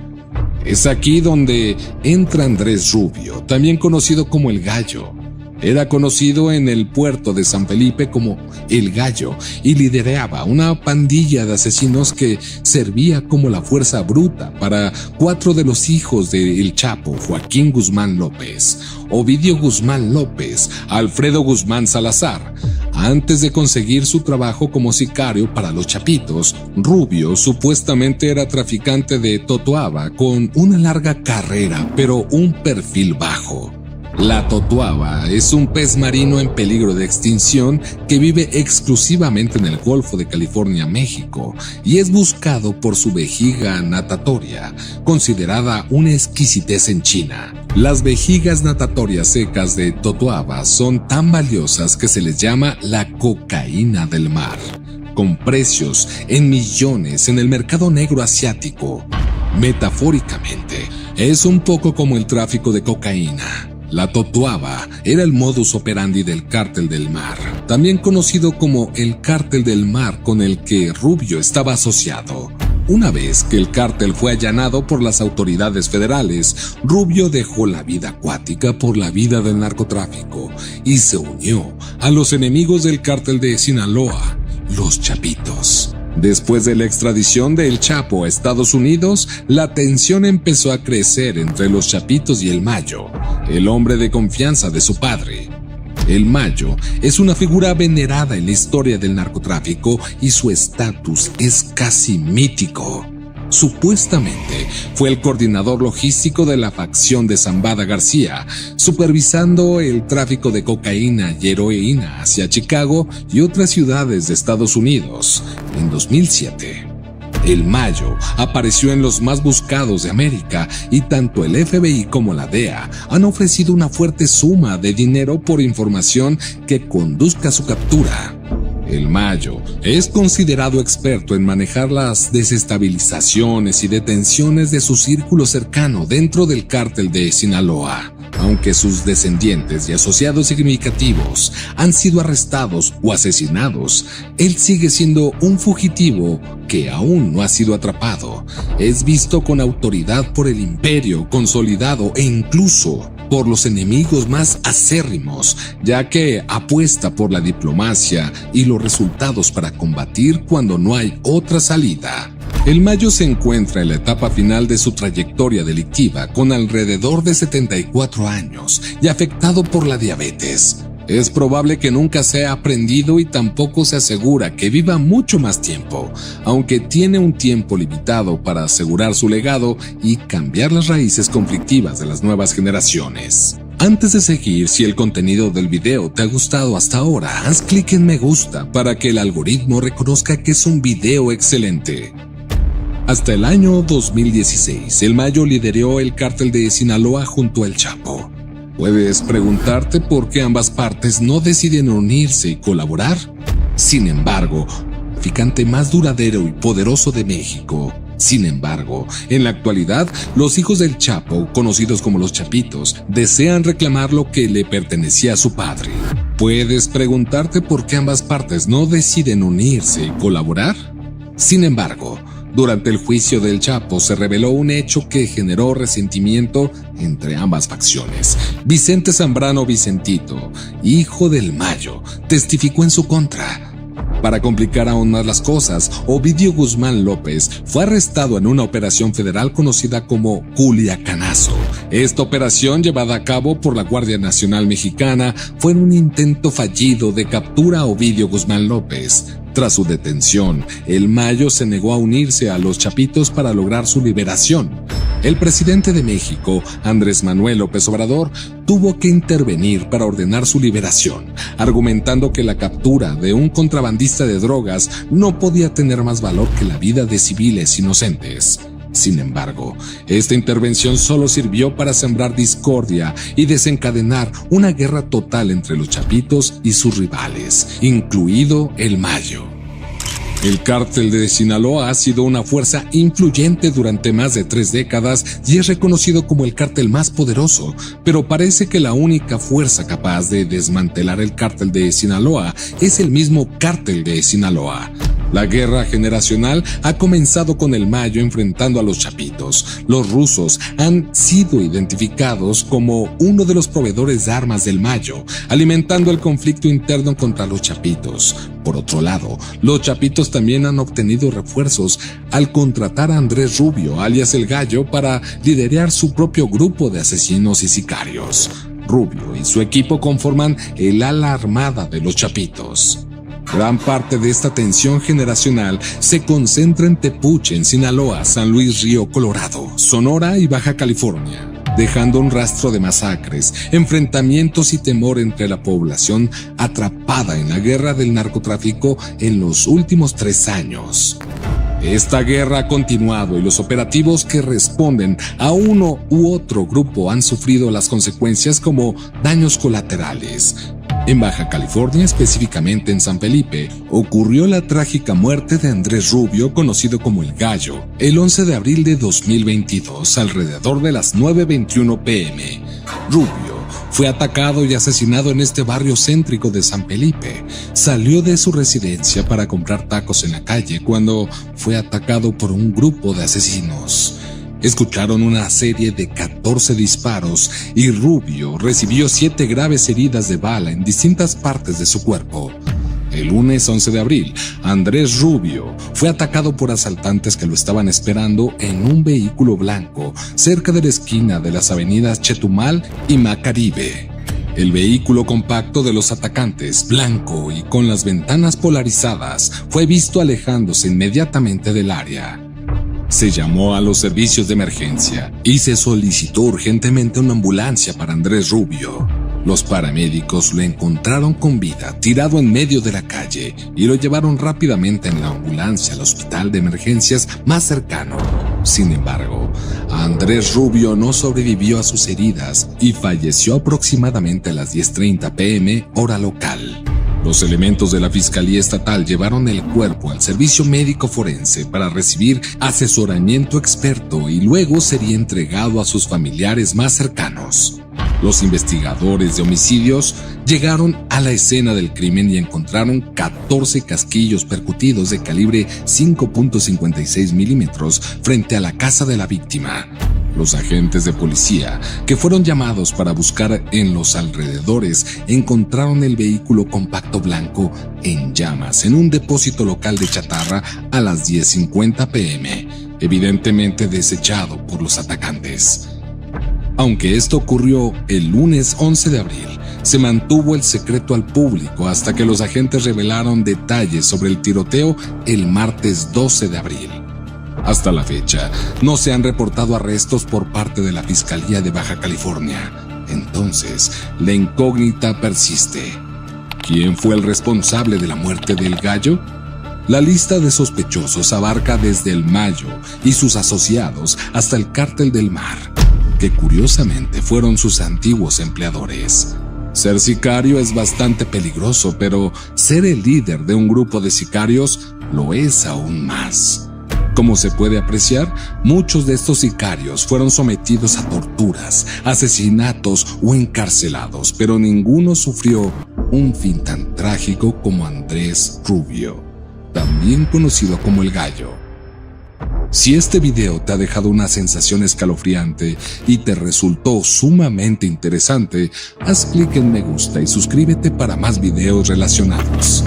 Es aquí donde entra Andrés Rubio, también conocido como El Gallo. Era conocido en el puerto de San Felipe como El Gallo y lideraba una pandilla de asesinos que servía como la fuerza bruta para 4 de los hijos de El Chapo: Joaquín Guzmán López, Ovidio Guzmán López, Alfredo Guzmán Salazar. Antes de conseguir su trabajo como sicario para los Chapitos, Rubio supuestamente era traficante de totoaba con una larga carrera, pero un perfil bajo. La totoaba es un pez marino en peligro de extinción que vive exclusivamente en el Golfo de California, México, y es buscado por su vejiga natatoria, considerada una exquisitez en China. Las vejigas natatorias secas de totoaba son tan valiosas que se les llama la cocaína del mar, con precios en millones en el mercado negro asiático. Metafóricamente, es un poco como el tráfico de cocaína. La totoaba era el modus operandi del Cártel del Mar, también conocido como el Cártel del Mar, con el que Rubio estaba asociado. Una vez que el cártel fue allanado por las autoridades federales, Rubio dejó la vida acuática por la vida del narcotráfico y se unió a los enemigos del Cártel de Sinaloa, los Chapitos. Después de la extradición de El Chapo a Estados Unidos, la tensión empezó a crecer entre los Chapitos y El Mayo, el hombre de confianza de su padre. El Mayo es una figura venerada en la historia del narcotráfico y su estatus es casi mítico. Supuestamente fue el coordinador logístico de la facción de Zambada García, supervisando el tráfico de cocaína y heroína hacia Chicago y otras ciudades de Estados Unidos. En 2007, El Mayo apareció en los más buscados de América y tanto el FBI como la DEA han ofrecido una fuerte suma de dinero por información que conduzca a su captura. El Mayo es considerado experto en manejar las desestabilizaciones y detenciones de su círculo cercano dentro del cártel de Sinaloa. Aunque sus descendientes y asociados significativos han sido arrestados o asesinados, él sigue siendo un fugitivo que aún no ha sido atrapado. Es visto con autoridad por el imperio consolidado e incluso por los enemigos más acérrimos, ya que apuesta por la diplomacia y los resultados para combatir cuando no hay otra salida. El Mayo se encuentra en la etapa final de su trayectoria delictiva con alrededor de 74 años y afectado por la diabetes. Es probable que nunca sea aprendido y tampoco se asegura que viva mucho más tiempo, aunque tiene un tiempo limitado para asegurar su legado y cambiar las raíces conflictivas de las nuevas generaciones. Antes de seguir, si el contenido del video te ha gustado hasta ahora, haz clic en me gusta para que el algoritmo reconozca que es un video excelente. Hasta el año 2016, El Mayo lideró el cártel de Sinaloa junto a El Chapo. Puedes preguntarte por qué ambas partes no deciden unirse y colaborar. Sin embargo, el traficante más duradero y poderoso de México. Sin embargo, en la actualidad, los hijos del Chapo, conocidos como los Chapitos, desean reclamar lo que le pertenecía a su padre. ¿Puedes preguntarte por qué ambas partes no deciden unirse y colaborar? Sin embargo, durante el juicio del Chapo se reveló un hecho que generó resentimiento entre ambas facciones. Vicente Zambrano Vicentito, hijo del Mayo, testificó en su contra. Para complicar aún más las cosas, Ovidio Guzmán López fue arrestado en una operación federal conocida como Culiacanazo. Esta operación, llevada a cabo por la Guardia Nacional Mexicana, fue un intento fallido de captura a Ovidio Guzmán López. Tras su detención, el Mayo se negó a unirse a los Chapitos para lograr su liberación. El presidente de México, Andrés Manuel López Obrador, tuvo que intervenir para ordenar su liberación, argumentando que la captura de un contrabandista de drogas no podía tener más valor que la vida de civiles inocentes. Sin embargo, esta intervención solo sirvió para sembrar discordia y desencadenar una guerra total entre los Chapitos y sus rivales, incluido el Mayo. El cártel de Sinaloa ha sido una fuerza influyente durante más de 3 décadas y es reconocido como el cártel más poderoso, pero parece que la única fuerza capaz de desmantelar el cártel de Sinaloa es el mismo cártel de Sinaloa. La guerra generacional ha comenzado con el Mayo enfrentando a los Chapitos. Los rusos han sido identificados como uno de los proveedores de armas del Mayo, alimentando el conflicto interno contra los Chapitos. Por otro lado, los Chapitos también han obtenido refuerzos al contratar a Andrés Rubio, alias El Gallo, para liderar su propio grupo de asesinos y sicarios. Rubio y su equipo conforman el ala armada de los Chapitos. Gran parte de esta tensión generacional se concentra en Tepuche, en Sinaloa, San Luis Río Colorado, Sonora y Baja California, dejando un rastro de masacres, enfrentamientos y temor entre la población atrapada en la guerra del narcotráfico en los últimos 3 años. Esta guerra ha continuado y los operativos que responden a uno u otro grupo han sufrido las consecuencias como daños colaterales. En Baja California, específicamente en San Felipe, ocurrió la trágica muerte de Andrés Rubio, conocido como El Gallo, el 11 de abril de 2022, alrededor de las 9:21 p.m. Rubio fue atacado y asesinado en este barrio céntrico de San Felipe. Salió de su residencia para comprar tacos en la calle cuando fue atacado por un grupo de asesinos. Escucharon una serie de 14 disparos y Rubio recibió 7 graves heridas de bala en distintas partes de su cuerpo. El lunes 11 de abril, Andrés Rubio fue atacado por asaltantes que lo estaban esperando en un vehículo blanco cerca de la esquina de las avenidas Chetumal y Macaribe. El vehículo compacto de los atacantes, blanco y con las ventanas polarizadas, fue visto alejándose inmediatamente del área. Se llamó a los servicios de emergencia y se solicitó urgentemente una ambulancia para Andrés Rubio. Los paramédicos lo encontraron con vida, tirado en medio de la calle, y lo llevaron rápidamente en la ambulancia al hospital de emergencias más cercano. Sin embargo, Andrés Rubio no sobrevivió a sus heridas y falleció aproximadamente a las 10:30 p.m. hora local. Los elementos de la Fiscalía Estatal llevaron el cuerpo al servicio médico forense para recibir asesoramiento experto y luego sería entregado a sus familiares más cercanos. Los investigadores de homicidios llegaron a la escena del crimen y encontraron 14 casquillos percutidos de calibre 5.56 milímetros frente a la casa de la víctima. Los agentes de policía, que fueron llamados para buscar en los alrededores, encontraron el vehículo compacto blanco en llamas en un depósito local de chatarra a las 10:50 p.m., evidentemente desechado por los atacantes. Aunque esto ocurrió el lunes 11 de abril, se mantuvo el secreto al público hasta que los agentes revelaron detalles sobre el tiroteo el martes 12 de abril. Hasta la fecha, no se han reportado arrestos por parte de la Fiscalía de Baja California. Entonces, la incógnita persiste. ¿Quién fue el responsable de la muerte del Gallo? La lista de sospechosos abarca desde el Mayo y sus asociados hasta el Cártel del Mar. que curiosamente fueron sus antiguos empleadores. Ser sicario es bastante peligroso, pero ser el líder de un grupo de sicarios lo es aún más. Como se puede apreciar, muchos de estos sicarios fueron sometidos a torturas, asesinatos o encarcelados, pero ninguno sufrió un fin tan trágico como Andrés Rubio, también conocido como El Gallo. Si este video te ha dejado una sensación escalofriante y te resultó sumamente interesante, haz clic en me gusta y suscríbete para más videos relacionados.